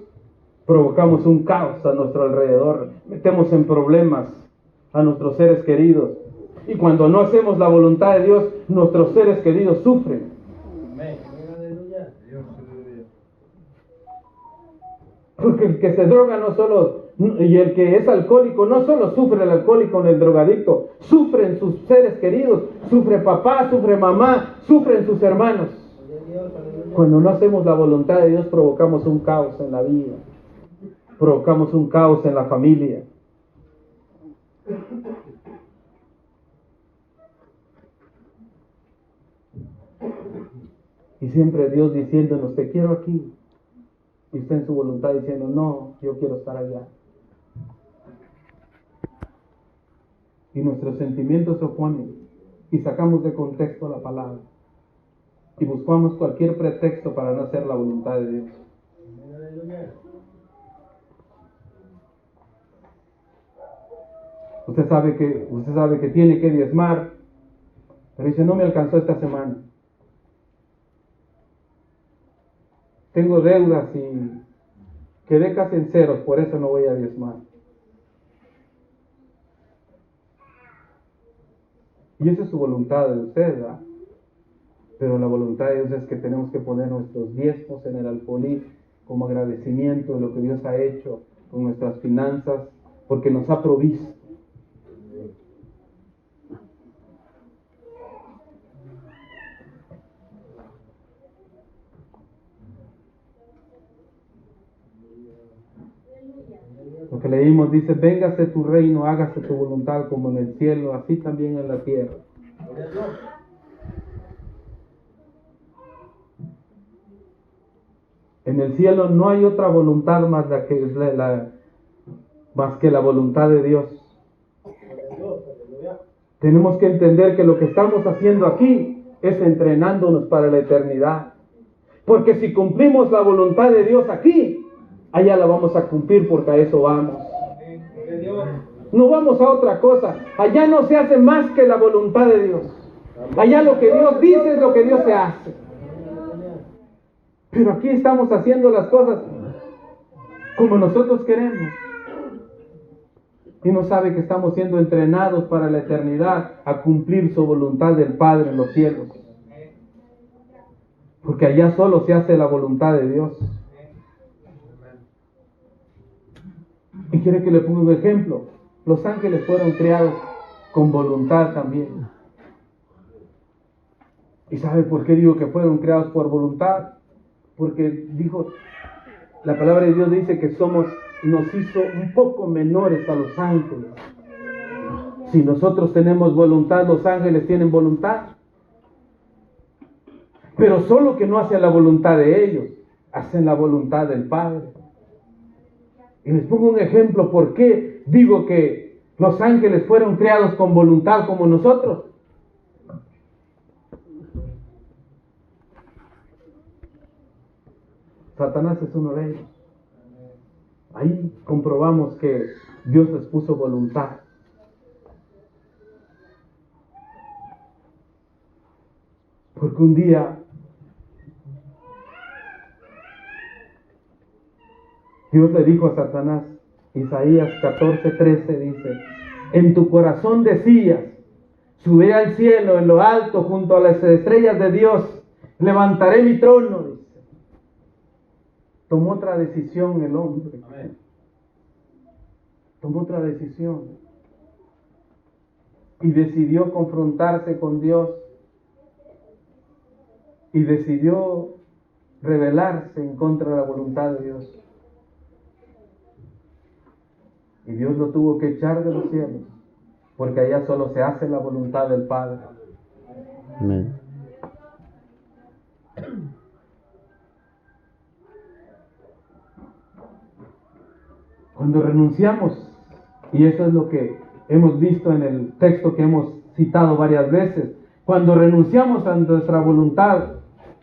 provocamos un caos a nuestro alrededor, metemos en problemas a nuestros seres queridos. Y cuando no hacemos la voluntad de Dios, nuestros seres queridos sufren. Amén. Aleluya. Porque el que se droga no solo, y el que es alcohólico, no solo sufre el alcohólico ni el drogadicto, sufren sus seres queridos, sufre papá, sufre mamá, sufren sus hermanos. Cuando no hacemos la voluntad de Dios, provocamos un caos en la vida, provocamos un caos en la familia. Y siempre Dios diciéndonos: te quiero aquí. Y usted en su voluntad diciendo: no, yo quiero estar allá. Y nuestros sentimientos se oponen y sacamos de contexto la palabra y buscamos cualquier pretexto para no hacer la voluntad de Dios. Usted sabe que tiene que diezmar, pero dice: no me alcanzó esta semana. Tengo deudas y quedé casi en ceros, por eso no voy a diezmar. Y esa es su voluntad de usted, ¿verdad? Pero la voluntad de Dios es que tenemos que poner nuestros diezmos en el alfolí como agradecimiento de lo que Dios ha hecho con nuestras finanzas, porque nos ha provisto. Lo que leímos dice: véngase tu reino, hágase tu voluntad como en el cielo, así también en la tierra. En el cielo no hay otra voluntad más que la voluntad de Dios. Tenemos que entender que lo que estamos haciendo aquí es entrenándonos para la eternidad. Porque si cumplimos la voluntad de Dios aquí, allá la vamos a cumplir, porque a eso vamos. No vamos a otra cosa. Allá no se hace más que la voluntad de Dios. Allá lo que Dios dice es lo que Dios se hace. Pero aquí estamos haciendo las cosas como nosotros queremos. Y no sabe que estamos siendo entrenados para la eternidad a cumplir su voluntad del Padre en los cielos. Porque allá solo se hace la voluntad de Dios. Y quiere que le ponga un ejemplo. Los ángeles fueron creados con voluntad también. ¿Y sabe por qué digo que fueron creados por voluntad? Porque dijo: La palabra de Dios dice que nos hizo un poco menores a los ángeles. Si nosotros tenemos voluntad, los ángeles tienen voluntad. Pero solo que no hacen la voluntad de ellos, hacen la voluntad del Padre. Y les pongo un ejemplo, ¿por qué digo que los ángeles fueron creados con voluntad como nosotros? Satanás es uno de ellos. Ahí comprobamos que Dios les puso voluntad. Porque un día Dios le dijo a Satanás, Isaías 14:13 dice, en tu corazón decías, subiré al cielo en lo alto junto a las estrellas de Dios, levantaré mi trono, dice. Tomó otra decisión el hombre. Amén. Tomó otra decisión. Y decidió confrontarse con Dios. Y decidió rebelarse en contra de la voluntad de Dios. Y Dios lo tuvo que echar de los cielos, porque allá solo se hace la voluntad del Padre. Amén. Cuando renunciamos, y eso es lo que hemos visto en el texto que hemos citado varias veces, cuando renunciamos a nuestra voluntad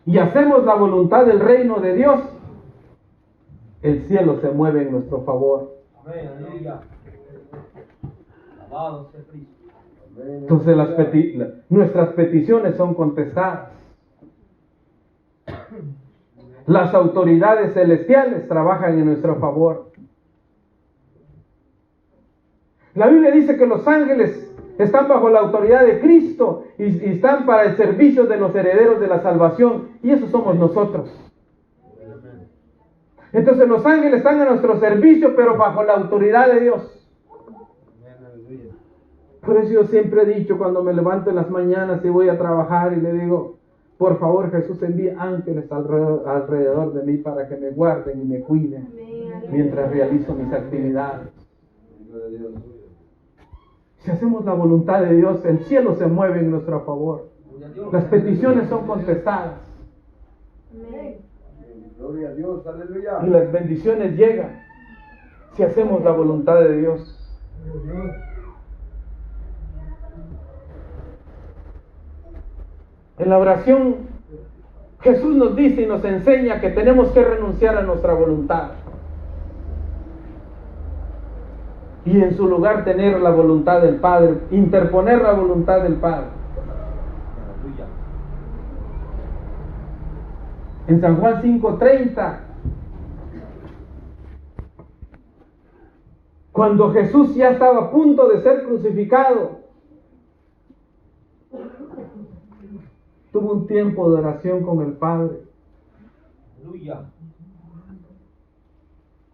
y hacemos la voluntad del reino de Dios, el cielo se mueve en nuestro favor. Amén, aleluya. Alabado sea Cristo. Entonces nuestras peticiones son contestadas. Las autoridades celestiales trabajan en nuestro favor. La Biblia dice que los ángeles están bajo la autoridad de Cristo y están para el servicio de los herederos de la salvación, y eso somos nosotros. Entonces los ángeles están a nuestro servicio, pero bajo la autoridad de Dios. Por eso yo siempre he dicho, cuando me levanto en las mañanas y voy a trabajar, y le digo, por favor, Jesús, envíe ángeles alrededor de mí para que me guarden y me cuiden mientras realizo mis actividades. Si hacemos la voluntad de Dios, el cielo se mueve en nuestro favor. Las peticiones son contestadas. Gloria a Dios, aleluya. Y las bendiciones llegan si hacemos la voluntad de Dios. En la oración, Jesús nos dice y nos enseña que tenemos que renunciar a nuestra voluntad. Y en su lugar tener la voluntad del Padre, interponer la voluntad del Padre. Aleluya. En San Juan 5:30, cuando Jesús ya estaba a punto de ser crucificado, tuvo un tiempo de oración con el Padre. Aleluya.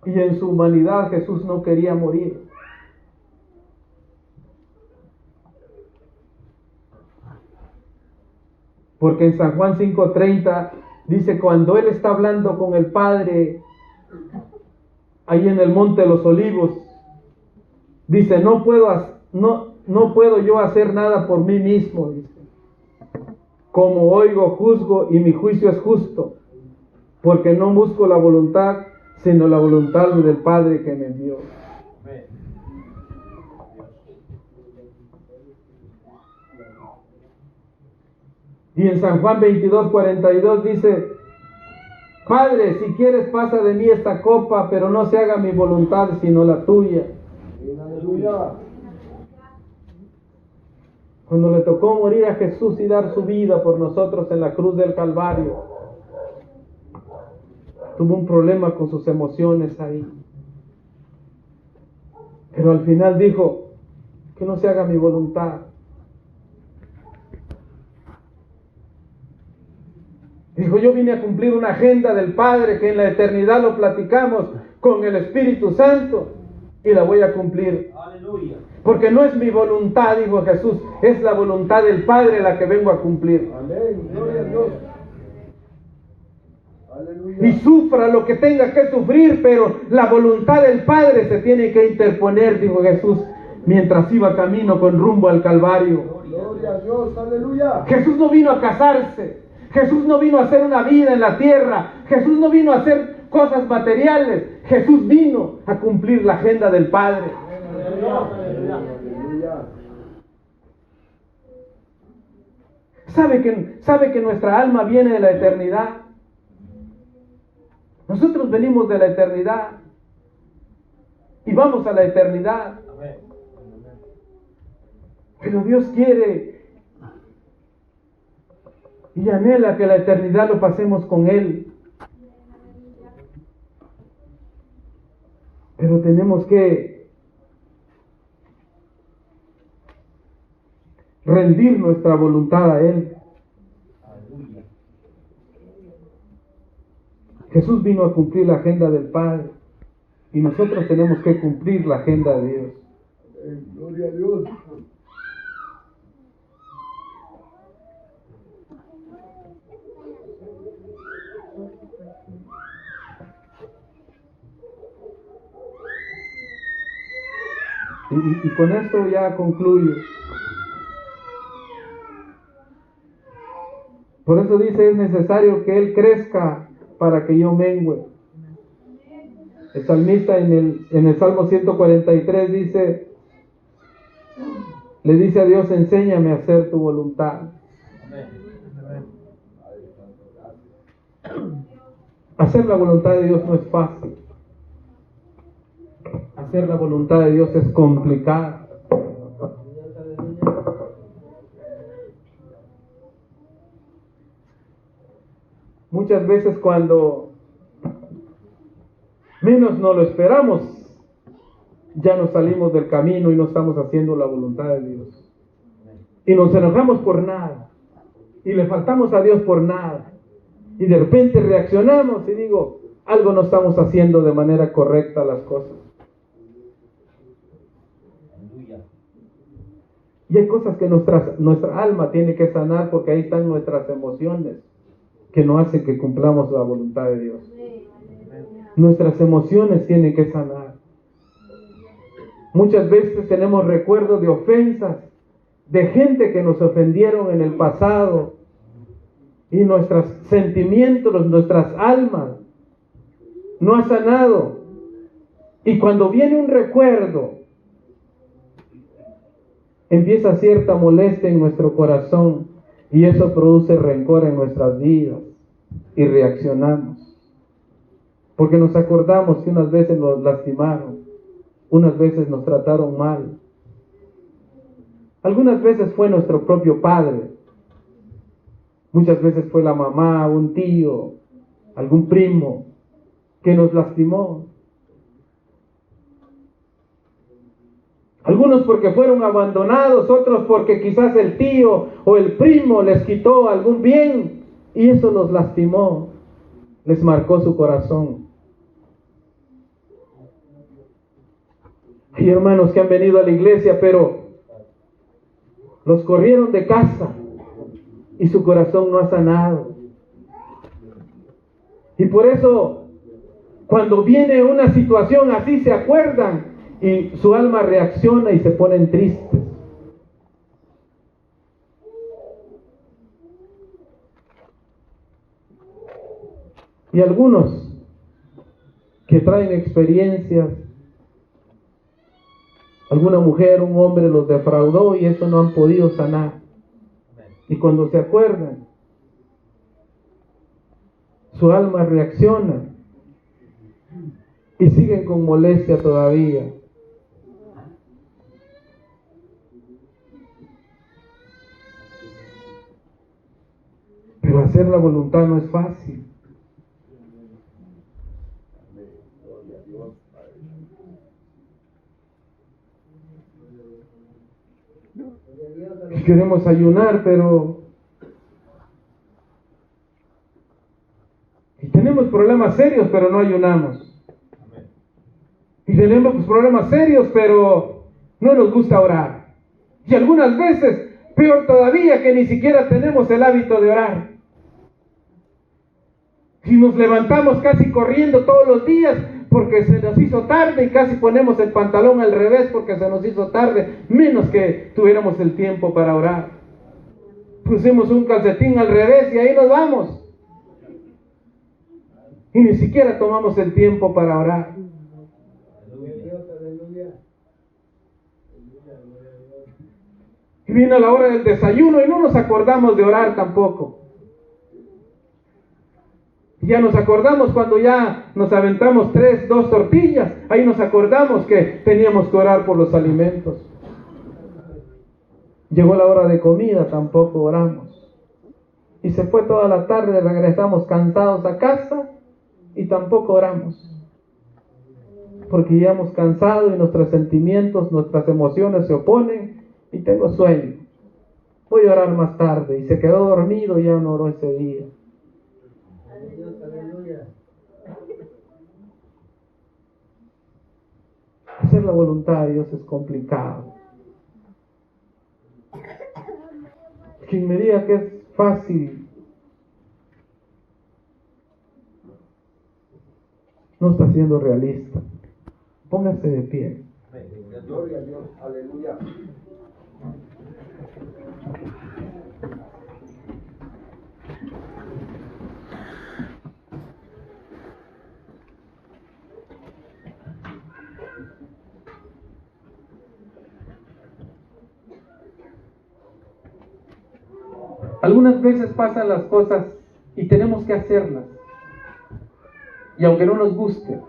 Y en su humanidad Jesús no quería morir. Porque en San Juan 5:30 dice, cuando Él está hablando con el Padre, ahí en el Monte de los Olivos, dice, no puedo yo hacer nada por mí mismo, dice. Como oigo, juzgo, y mi juicio es justo, porque no busco la voluntad, sino la voluntad del Padre que me envió. Amén. Y en San Juan 22:42 dice, Padre, si quieres pasa de mí esta copa, pero no se haga mi voluntad sino la tuya. Aleluya. Cuando le tocó morir a Jesús y dar su vida por nosotros en la cruz del Calvario, tuvo un problema con sus emociones ahí. Pero al final dijo, que no se haga mi voluntad. Dijo, yo vine a cumplir una agenda del Padre que en la eternidad lo platicamos con el Espíritu Santo y la voy a cumplir. Aleluya. Porque no es mi voluntad, dijo Jesús, es la voluntad del Padre la que vengo a cumplir. Amén. Gloria a Dios. Aleluya. y sufra lo que tenga que sufrir, pero la voluntad del Padre se tiene que interponer, dijo Jesús, mientras iba camino con rumbo al Calvario. Gloria a Dios. Aleluya. Jesús no vino a casarse, Jesús no vino a hacer una vida en la tierra, Jesús no vino a hacer cosas materiales, Jesús vino a cumplir la agenda del Padre. Aleluya. ¿Sabe que nuestra alma viene de la eternidad? Nosotros venimos de la eternidad y vamos a la eternidad. Pero Dios quiere y anhela que la eternidad lo pasemos con Él. Pero tenemos que rendir nuestra voluntad a Él. Jesús vino a cumplir la agenda del Padre y nosotros tenemos que cumplir la agenda de Dios. Gloria a Dios. Y con esto ya concluyo. Por eso dice, es necesario que Él crezca para que yo mengüe. El salmista en el Salmo 143 dice, le dice a Dios, enséñame a hacer tu voluntad. Hacer la voluntad de Dios no es fácil. Hacer la voluntad de Dios es complicado. Muchas veces cuando menos no lo esperamos, ya nos salimos del camino y no estamos haciendo la voluntad de Dios. Y nos enojamos por nada. Y le faltamos a Dios por nada. Y de repente reaccionamos y digo, algo no estamos haciendo de manera correcta las cosas. Y hay cosas que nuestra alma tiene que sanar porque ahí están nuestras emociones que no hacen que cumplamos la voluntad de Dios. Nuestras emociones tienen que sanar. Muchas veces tenemos recuerdos de ofensas, de gente que nos ofendieron en el pasado y nuestros sentimientos, nuestras almas no ha sanado. Y cuando viene un recuerdo, empieza cierta molestia en nuestro corazón y eso produce rencor en nuestras vidas y reaccionamos. Porque nos acordamos que unas veces nos lastimaron, unas veces nos trataron mal. Algunas veces fue nuestro propio padre, muchas veces fue la mamá, un tío, algún primo que nos lastimó. Algunos porque fueron abandonados, otros porque quizás el tío o el primo les quitó algún bien y eso los lastimó, les marcó su corazón. Hay hermanos que han venido a la iglesia, pero los corrieron de casa y su corazón no ha sanado. Y por eso, cuando viene una situación así, se acuerdan y su alma reacciona y se ponen tristes. Y algunos que traen experiencias, alguna mujer, un hombre los defraudó y eso no han podido sanar. Y cuando se acuerdan, su alma reacciona y siguen con molestia todavía. Pero hacer la voluntad no es fácil. Y queremos ayunar, pero y tenemos problemas serios, pero no ayunamos. Y tenemos problemas serios, pero no nos gusta orar. Y algunas veces, peor todavía, que ni siquiera tenemos el hábito de orar. Y nos levantamos casi corriendo todos los días porque se nos hizo tarde y casi ponemos el pantalón al revés porque se nos hizo tarde, menos que tuviéramos el tiempo para orar. Pusimos un calcetín al revés y ahí nos vamos. Y ni siquiera tomamos el tiempo para orar. Y vino la hora del desayuno y no nos acordamos de orar tampoco. Y ya nos acordamos cuando ya nos aventamos 2 tortillas. Ahí nos acordamos que teníamos que orar por los alimentos. Llegó la hora de comida, tampoco oramos. Y se fue toda la tarde, regresamos cansados a casa y tampoco oramos. Porque llegamos cansados y nuestros sentimientos, nuestras emociones se oponen y tengo sueño. Voy a orar más tarde. Y se quedó dormido y ya no oró ese día. Hacer la voluntad de Dios es complicado. Quien me diga que es fácil, no está siendo realista. Póngase de pie. Gloria a Dios. Aleluya. Algunas veces pasan las cosas y tenemos que hacerlas. Y aunque no nos guste,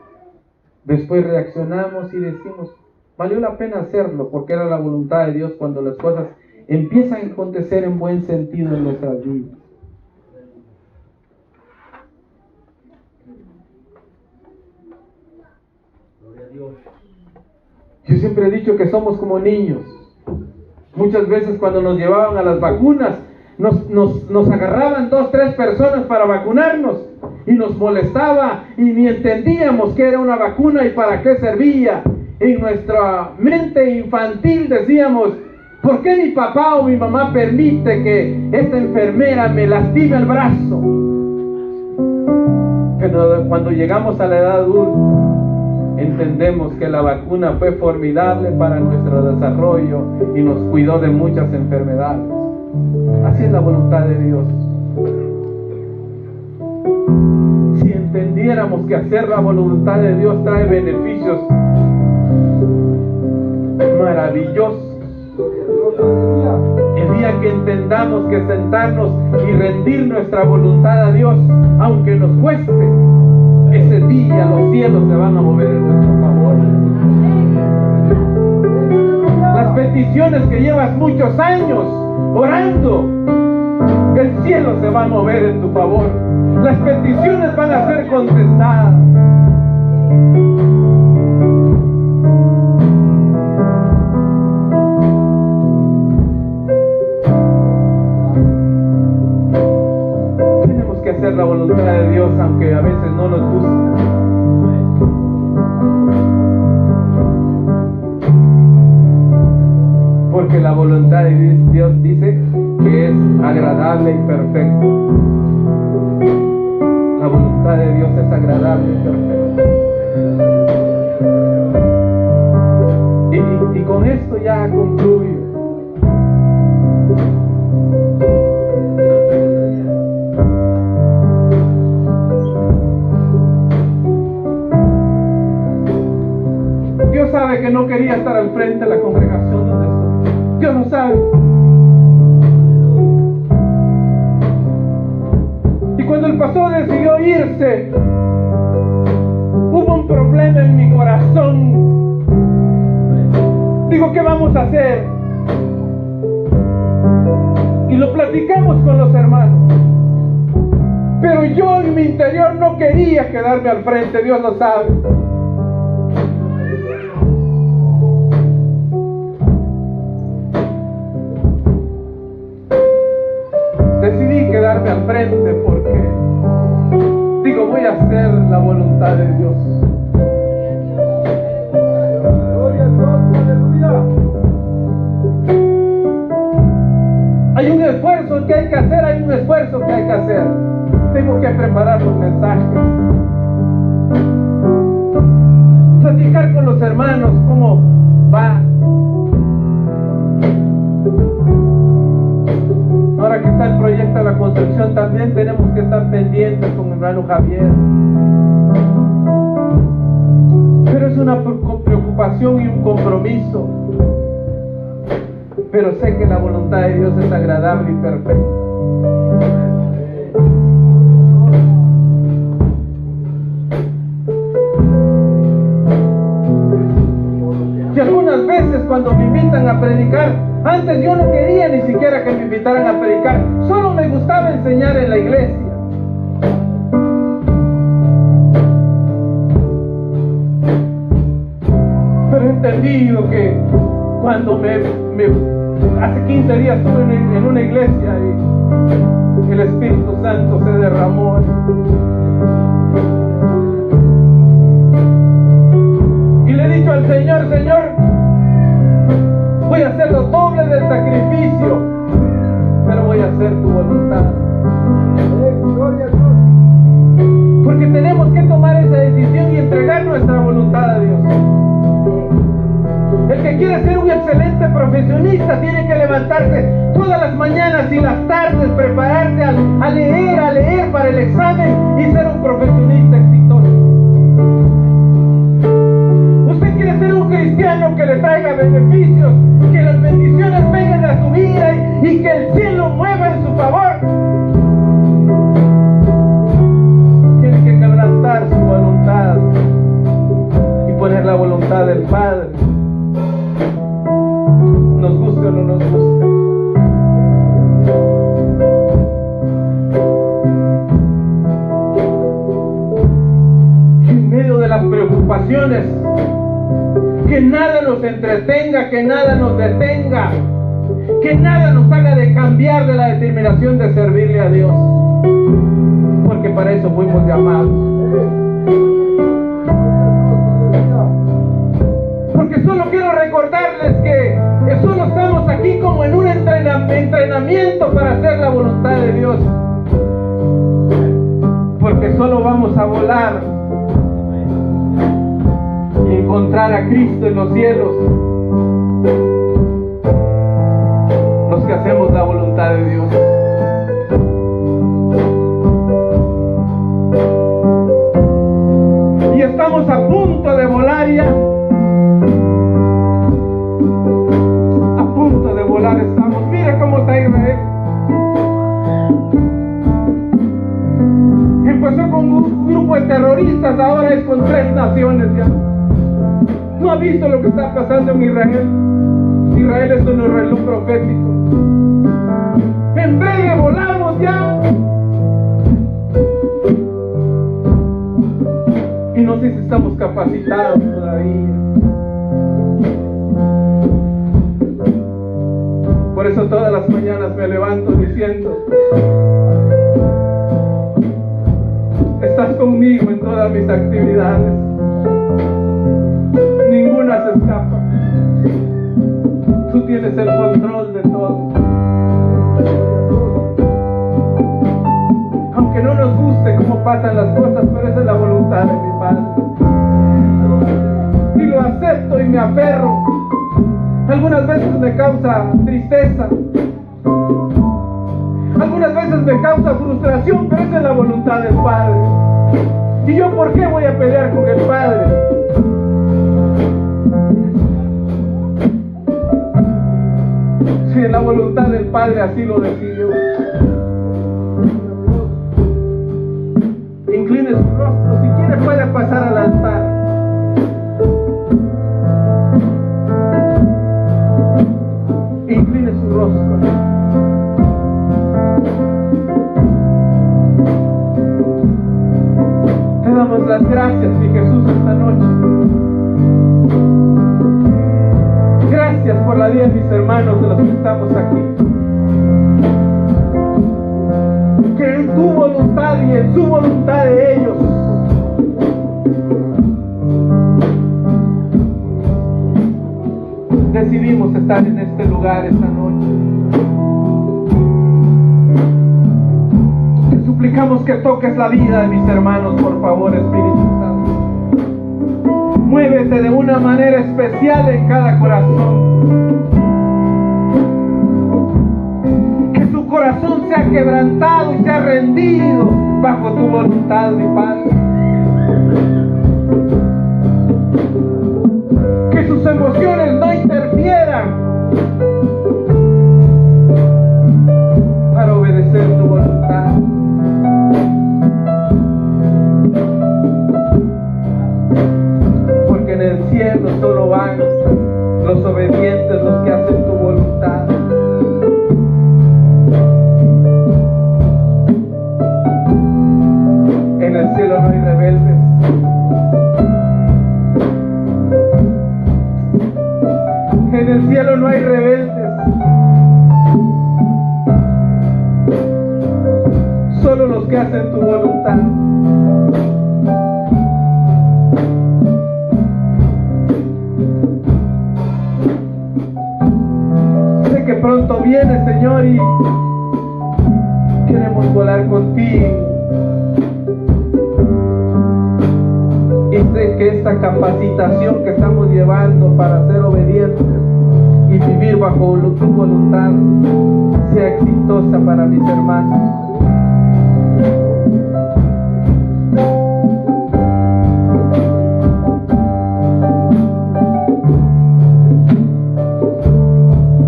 después reaccionamos y decimos, valió la pena hacerlo porque era la voluntad de Dios cuando las cosas empiezan a acontecer en buen sentido en nuestras vidas. Yo siempre he dicho que somos como niños. Muchas veces cuando nos llevaban a las vacunas, nos agarraban 2, 3 personas para vacunarnos y nos molestaba y ni entendíamos qué era una vacuna y para qué servía. En nuestra mente infantil decíamos, ¿por qué mi papá o mi mamá permite que esta enfermera me lastime el brazo? Pero cuando llegamos a la edad adulta, entendemos que la vacuna fue formidable para nuestro desarrollo y nos cuidó de muchas enfermedades. Así es la voluntad de Dios. Si entendiéramos que hacer la voluntad de Dios trae beneficios maravillosos, el día que entendamos que sentarnos y rendir nuestra voluntad a Dios, aunque nos cueste, ese día los cielos se van a mover en nuestro favor. Las peticiones que llevas muchos años orando, el cielo se va a mover en tu favor. Las peticiones van a ser contestadas. Tenemos que hacer la voluntad de Dios aunque a veces no nos guste. Porque la voluntad de Dios dice que es agradable y perfecta. La voluntad de Dios es agradable y perfecta. Y con esto ya concluyo. Dios sabe que no quería estar al frente de la congregación donde estoy. Dios lo sabe. Y cuando el pastor decidió irse, hubo un problema en mi corazón. Digo, ¿qué vamos a hacer? Y lo platicamos con los hermanos. Pero yo en mi interior no quería quedarme al frente, Dios lo sabe. Decidí quedarme al frente porque digo, voy a hacer la voluntad de Dios. Gloria a Dios. Aleluya. Hay un esfuerzo que hay que hacer, hay un esfuerzo que hay que hacer. Tengo que preparar los mensajes. también tenemos que estar pendientes con mi hermano Javier. Pero es una preocupación y un compromiso. Pero sé que la voluntad de Dios es agradable y perfecta. Y algunas veces cuando me invitan a predicar, antes yo no quería ni siquiera que me invitaran a predicar, solo me gustaba enseñar en la iglesia. Pero he entendido que cuando hace 15 días estuve en una iglesia y el Espíritu Santo se derramó. Y le he dicho al Señor, Señor, voy a hacer lo doble del sacrificio, pero voy a hacer tu voluntad. Gloria a Dios. Porque tenemos que tomar esa decisión y entregar nuestra voluntad a Dios. El que quiere ser un excelente profesionista tiene que levantarse todas las mañanas y las tardes, prepararse a leer para el examen y ser un profesionista exitoso. Usted quiere ser un cristiano que le traiga beneficios, que las bendiciones vengan a su vida y que el cielo mueva en su favor. Tiene que quebrantar su voluntad y poner la voluntad del Padre. Nos guste o no nos guste. Y en medio de las preocupaciones, que nada nos entretenga, que nada nos detenga, que nada nos haga de cambiar de la determinación de servirle a Dios, porque para eso fuimos llamados. Porque solo quiero recordarles que solo estamos aquí como en un entrenamiento para hacer la voluntad de Dios, porque solo vamos a volar y encontrar a Cristo en los cielos los que hacemos la voluntad de Dios. Y estamos a punto de volar ya. A punto de volar estamos. Mira cómo está Israel. Empezó con un grupo de terroristas, ahora es con 3 naciones ya. ¿No ha visto lo que está pasando en Israel? Israel es un reloj profético. En breve volamos ya. Y no sé si estamos capacitados todavía. Por eso todas las mañanas me levanto diciendo: estás conmigo en todas mis actividades. Ninguna se escapa. Tú tienes el control de todo. Aunque no nos guste cómo pasan las cosas, pero esa es la voluntad de mi Padre. Y lo acepto y me aferro. Algunas veces me causa tristeza. Algunas veces me causa frustración, pero esa es la voluntad del Padre. ¿Y yo por qué voy a pelear con el Padre? Si la voluntad del Padre así lo decidió. Incline su rostro, si quiere puede pasar al altar. Incline su rostro. Te damos las gracias, mi Jesús, esta noche. Gracias por la vida de mis hermanos, de los que estamos aquí. Que en tu voluntad y en su voluntad de ellos decidimos estar en este lugar esta noche. Te suplicamos que toques la vida de mis hermanos, por favor, Espíritu Santo. Muévete de una manera especial en cada corazón. Que su corazón se ha quebrantado y se ha rendido bajo tu voluntad, mi Padre. Que sus emociones no interfieran para obedecer tu voluntad. Porque en el cielo solo van los obedientes, los que hacen tu voluntad. En el cielo no hay rebeldes. En el cielo no hay rebeldes. Solo los que hacen tu voluntad. Sé que pronto viene, Señor, y queremos volar contigo. Y sé que esta capacitación que estamos llevando para ser obedientes y vivir bajo tu voluntad sea exitosa para mis hermanos.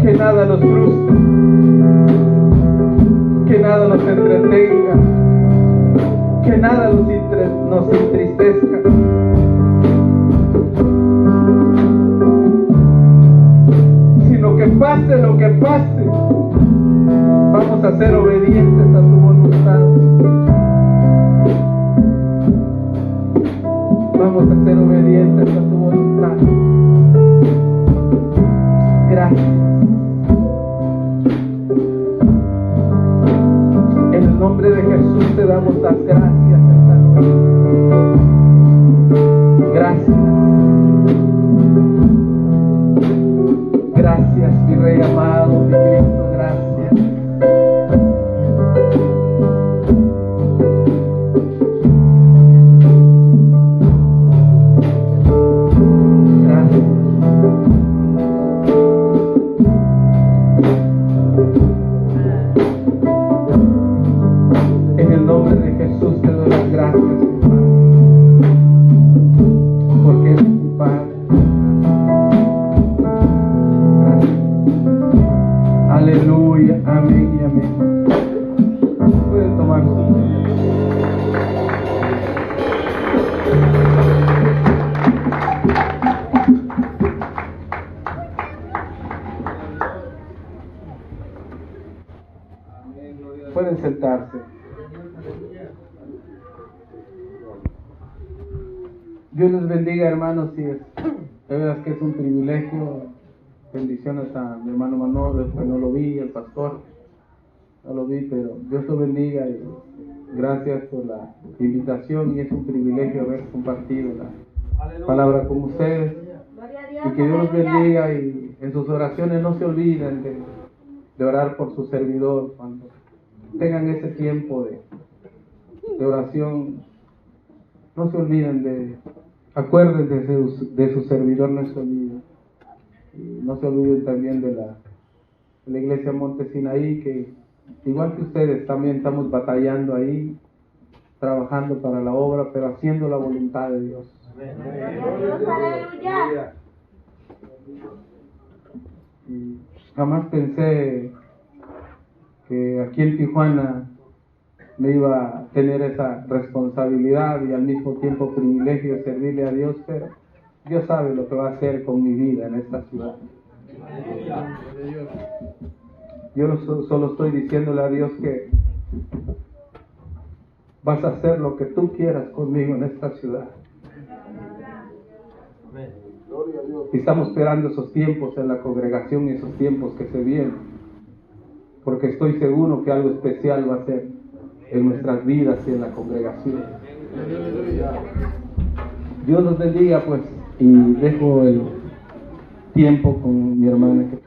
Que nada nos frustre, que nada nos entretenga, que nada nos entristezca. Sino que pase lo que pase, vamos a ser obedientes a tu voluntad. Vamos a ser obedientes a tu voluntad. Gracias. En el nombre de Jesús te damos las gracias esta noche. Gracias. Gracias, mi Rey amado, mi Cristo, gracias. Gracias. En el nombre de Jesús te doy las gracias, mi Padre, porque eres mi Padre. Aleluya, amén y amén. Pueden tomar su pueden sentarse. Dios les bendiga, hermanos, y es de veras que es un privilegio. Bendiciones a mi hermano Manolo, después no lo vi, el pastor, no lo vi, pero Dios lo bendiga y gracias por la invitación y es un privilegio haber compartido la palabra con ustedes y que Dios los bendiga y en sus oraciones no se olviden de orar por su servidor cuando tengan ese tiempo de oración, no se olviden acuérdense de su servidor, no se olviden. Y no se olviden también de la iglesia Monte Sinaí, que igual que ustedes también estamos batallando ahí, trabajando para la obra, pero haciendo la voluntad de Dios. Aleluya. Y jamás pensé que aquí en Tijuana me iba a tener esa responsabilidad y al mismo tiempo privilegio de servirle a Dios, pero Dios sabe lo que va a hacer con mi vida en esta ciudad. Yo solo estoy diciéndole a Dios que vas a hacer lo que tú quieras conmigo en esta ciudad. Y estamos esperando esos tiempos en la congregación y esos tiempos que se vienen, porque estoy seguro que algo especial va a ser en nuestras vidas y en la congregación. Dios nos bendiga, pues. Y dejo el tiempo con mi hermana que